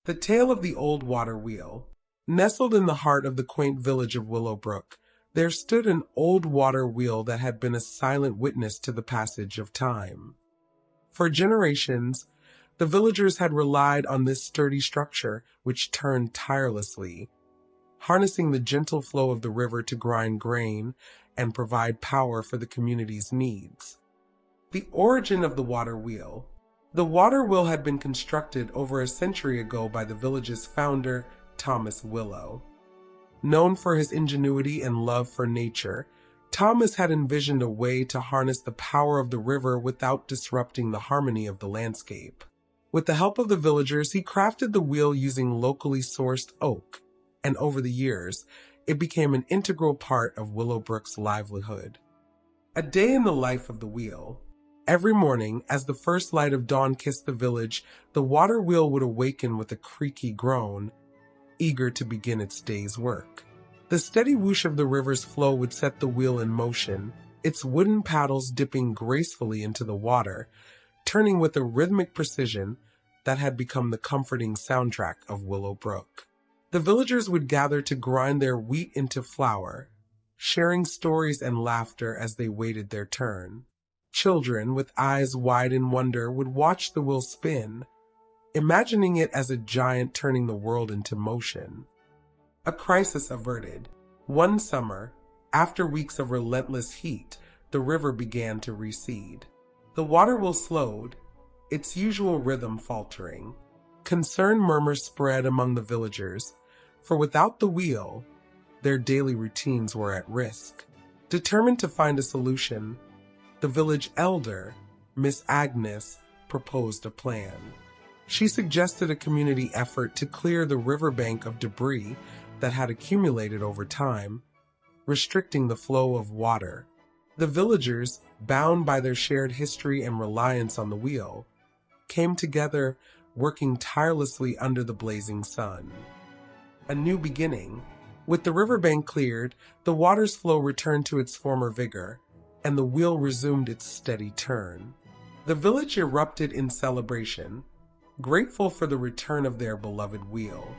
The tale of the old water wheel. Nestled in the heart of the quaint village of Willowbrook, there stood an old water wheel that had been a silent witness to the passage of time. For generations, the villagers had relied on this sturdy structure, which turned tirelessly, harnessing the gentle flow of the river to grind grain and provide power for the community's needs. The origin of the water wheel. The water wheel had been constructed over a century ago by the village's founder, Thomas Willow. Known for his ingenuity and love for nature, Thomas had envisioned a way to harness the power of the river without disrupting the harmony of the landscape. With the help of the villagers, he crafted the wheel using locally sourced oak, and over the years, it became an integral part of Willowbrook's livelihood. A day in the life of the wheel. Every morning, as the first light of dawn kissed the village, the water wheel would awaken with a creaky groan, eager to begin its day's work. The steady whoosh of the river's flow would set the wheel in motion, its wooden paddles dipping gracefully into the water, turning with a rhythmic precision that had become the comforting soundtrack of Willowbrook. The villagers would gather to grind their wheat into flour, sharing stories and laughter as they waited their turn. Children, with eyes wide in wonder, would watch the wheel spin, imagining it as a giant turning the world into motion. A crisis averted. One summer, after weeks of relentless heat, the river began to recede. The water wheel slowed, its usual rhythm faltering. Concerned murmurs spread among the villagers, for without the wheel, their daily routines were at risk. Determined to find a solution, the village elder, Miss Agnes, proposed a plan. She suggested a community effort to clear the riverbank of debris that had accumulated over time, restricting the flow of water. The villagers, bound by their shared history and reliance on the wheel, came together, working tirelessly under the blazing sun. A new beginning. With the riverbank cleared, the water's flow returned to its former vigor, and the wheel resumed its steady turn. The village erupted in celebration, grateful for the return of their beloved wheel.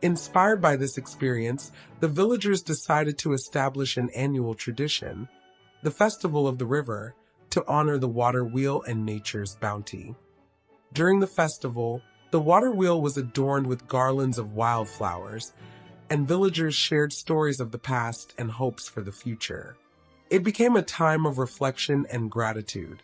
Inspired by this experience, the villagers decided to establish an annual tradition, the Festival of the River, to honor the water wheel and nature's bounty. During the festival, the water wheel was adorned with garlands of wildflowers, and villagers shared stories of the past and hopes for the future. It became a time of reflection and gratitude,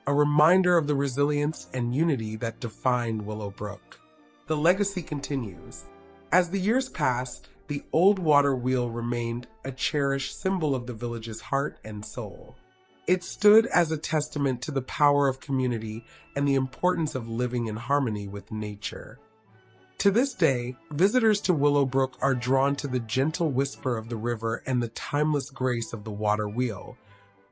a reminder of the resilience and unity that defined Willowbrook. The legacy continues. As the years passed, the old water wheel remained a cherished symbol of the village's heart and soul. It stood as a testament to the power of community and the importance of living in harmony with nature. To this day, visitors to Willowbrook are drawn to the gentle whisper of the river and the timeless grace of the water wheel,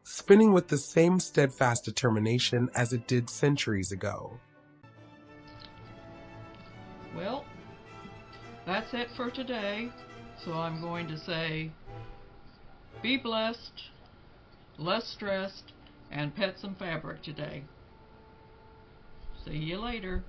spinning with the same steadfast determination as it did centuries ago. Well, that's it for today. So I'm going to say, be blessed, less stressed, and pet some fabric today. See you later.